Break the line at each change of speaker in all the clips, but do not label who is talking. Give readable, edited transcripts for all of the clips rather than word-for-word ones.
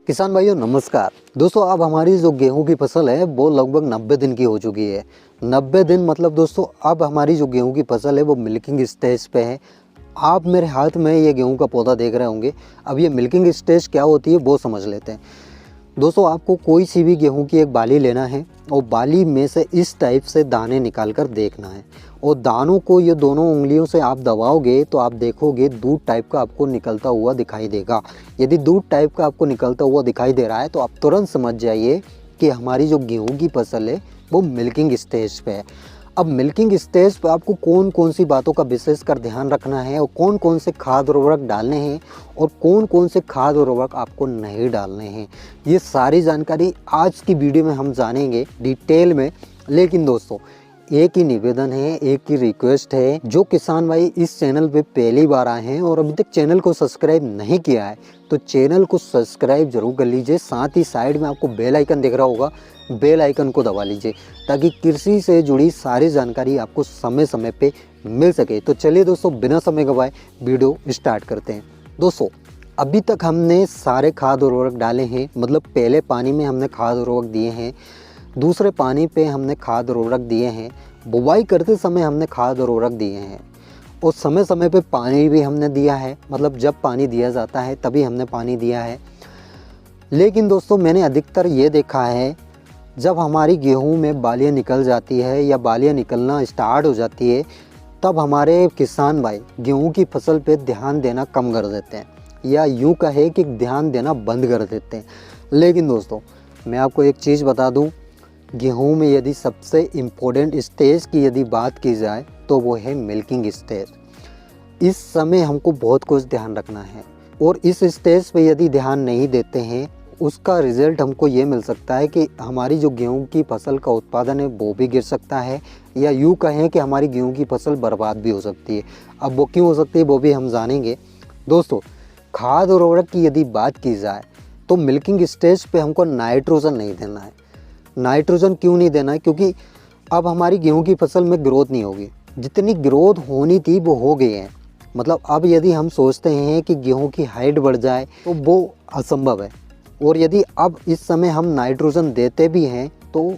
किसान भाइयों नमस्कार। दोस्तों अब हमारी जो गेहूं की फसल है वो लगभग 90 दिन की हो चुकी है। 90 दिन मतलब दोस्तों अब हमारी जो गेहूं की फसल है वो मिल्किंग स्टेज पे है। आप मेरे हाथ में ये गेहूं का पौधा देख रहे होंगे। अब ये मिल्किंग स्टेज क्या होती है वो समझ लेते हैं। दोस्तों आपको कोई सी भी गेहूं की एक बाली लेना है और बाली में से इस टाइप से दाने निकाल कर देखना है और दानों को ये दोनों उंगलियों से आप दबाओगे तो आप देखोगे दूध टाइप का आपको निकलता हुआ दिखाई देगा। यदि दूध टाइप का आपको निकलता हुआ दिखाई दे रहा है तो आप तुरंत समझ जाइए कि हमारी जो गेहूं की फसल है वो मिल्किंग स्टेज पे है। अब मिल्किंग स्टेज पे आपको कौन कौन सी बातों का विशेष कर ध्यान रखना है और कौन कौन से खाद उर्वरक डालने हैं और कौन कौन से खाद उर्वरक आपको नहीं डालने हैं, ये सारी जानकारी आज की वीडियो में हम जानेंगे डिटेल में। लेकिन दोस्तों एक ही निवेदन है, एक ही रिक्वेस्ट है, जो किसान भाई इस चैनल पे पहली बार आए हैं और अभी तक चैनल को सब्सक्राइब नहीं किया है तो चैनल को सब्सक्राइब जरूर कर लीजिए। साथ ही साइड में आपको बेल आइकन दिख रहा होगा, बेल आइकन को दबा लीजिए ताकि कृषि से जुड़ी सारी जानकारी आपको समय समय पे मिल सके। तो चलिए दोस्तों बिना समय गवाए वीडियो स्टार्ट करते हैं। दोस्तों अभी तक हमने सारे खाद उर्वरक डाले हैं, मतलब पहले पानी में हमने खाद उर्वरक दिए हैं, दूसरे पानी पे हमने खाद उर्वरक दिए हैं, बुवाई करते समय हमने खाद उर्वरक दिए हैं और समय समय पे पानी भी हमने दिया है, मतलब जब पानी दिया जाता है तभी हमने पानी दिया है। लेकिन दोस्तों मैंने अधिकतर ये देखा है जब हमारी गेहूं में बालियाँ निकल जाती है या बालियाँ निकलना स्टार्ट हो जाती है तब हमारे किसान भाई गेहूं की फसल पे ध्यान देना कम कर देते हैं या यूं कहे कि ध्यान देना बंद कर देते हैं। लेकिन दोस्तों मैं आपको एक चीज़ बता दूं, गेहूं में यदि सबसे इम्पोर्टेंट स्टेज की यदि बात की जाए तो वो है मिल्किंग स्टेज। इस समय हमको बहुत कुछ ध्यान रखना है और इस स्टेज पे यदि ध्यान नहीं देते हैं उसका रिज़ल्ट हमको ये मिल सकता है कि हमारी जो गेहूं की फसल का उत्पादन है वो भी गिर सकता है या यूँ कहें कि हमारी गेहूं की फसल बर्बाद भी हो सकती है। अब वो क्यों हो सकती है वो भी हम जानेंगे। दोस्तों खाद और उर्वरक की यदि बात की जाए तो मिल्किंग स्टेज पे हमको नाइट्रोजन नहीं देना है। नाइट्रोजन क्यों नहीं देना है? क्योंकि अब हमारी गेहूं की फसल में ग्रोथ नहीं होगी, जितनी ग्रोथ होनी थी वो हो गई है। मतलब अब यदि हम सोचते हैं कि गेहूं की हाइट बढ़ जाए तो वो असंभव है और यदि अब इस समय हम नाइट्रोजन देते भी हैं तो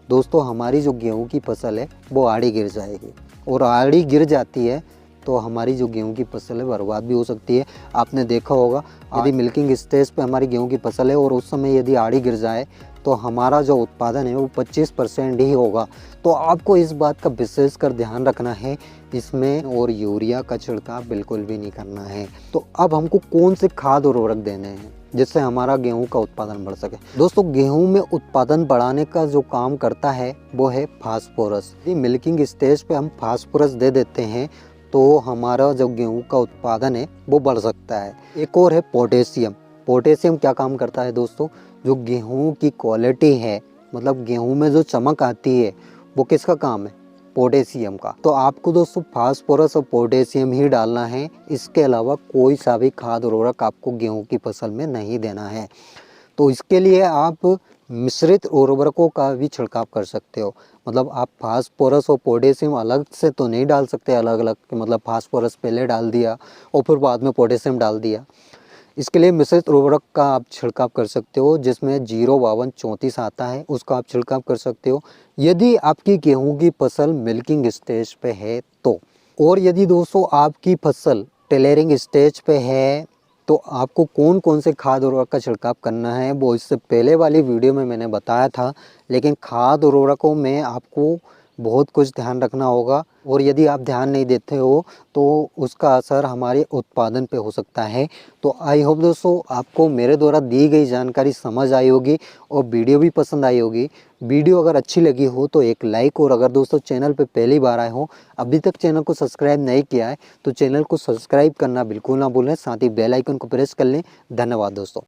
दोस्तों हमारी जो गेहूं की फसल है वो आड़ी गिर जाएगी और आड़ी गिर जाती है तो हमारी जो गेहूं की फसल है बर्बाद भी हो सकती है। आपने देखा होगा यदि मिल्किंग स्टेज पे हमारी गेहूं की फसल है और उस समय यदि आड़ी गिर जाए तो हमारा जो उत्पादन है वो 25% ही होगा। तो आपको इस बात का विशेष कर ध्यान रखना है इसमें और यूरिया का छिड़काव बिल्कुल भी नहीं करना है। तो अब हमको कौन से खाद और उर्वरक देने हैं जिससे हमारा गेहूं का उत्पादन बढ़ सके? दोस्तों गेहूं में उत्पादन बढ़ाने का जो काम करता है वो है फास्फोरस। मिल्किंग स्टेज पे हम फास्फोरस दे देते हैं तो हमारा जो गेहूं का उत्पादन है वो बढ़ सकता है। एक और है पोटेशियम। पोटेशियम क्या काम करता है दोस्तों? जो गेहूं की क्वालिटी है, मतलब गेहूं में जो चमक आती है वो किसका काम है? पोटेशियम का। तो आपको दोस्तों फास्फोरस और पोटेशियम ही डालना है, इसके अलावा कोई सा भी खाद उर्वरक आपको गेहूं की फसल में नहीं देना है। तो इसके लिए आप मिश्रित उर्वरकों का भी छिड़काव कर सकते हो। मतलब आप फास्फोरस और पोटेशियम अलग से तो नहीं डाल सकते अलग अलग, मतलब फास्फोरस पहले डाल दिया और फिर बाद में पोटेशियम डाल दिया। इसके लिए मिश्रित उर्वरक का आप छिड़काव कर सकते हो जिसमें 05234 आता है, उसका आप छिड़काव कर सकते हो यदि आपकी गेहूं की फसल मिल्किंग स्टेज पे है तो। और यदि दोस्तों आपकी फसल टेलरिंग स्टेज पे है तो आपको कौन कौन से खाद उर्वरक का छिड़काव करना है वो इससे पहले वाली वीडियो में मैंने बताया था। लेकिन खाद उर्वरकों में आपको बहुत कुछ ध्यान रखना होगा और यदि आप ध्यान नहीं देते हो तो उसका असर हमारे उत्पादन पे हो सकता है। तो आई होप दोस्तों आपको मेरे द्वारा दी गई जानकारी समझ आई होगी और वीडियो भी पसंद आई होगी। वीडियो अगर अच्छी लगी हो तो एक लाइक, और अगर दोस्तों चैनल पे पहली बार आए हो अभी तक चैनल को सब्सक्राइब नहीं किया है तो चैनल को सब्सक्राइब करना बिल्कुल ना भूलें, साथ ही बेल आइकन को प्रेस कर लें। धन्यवाद दोस्तों।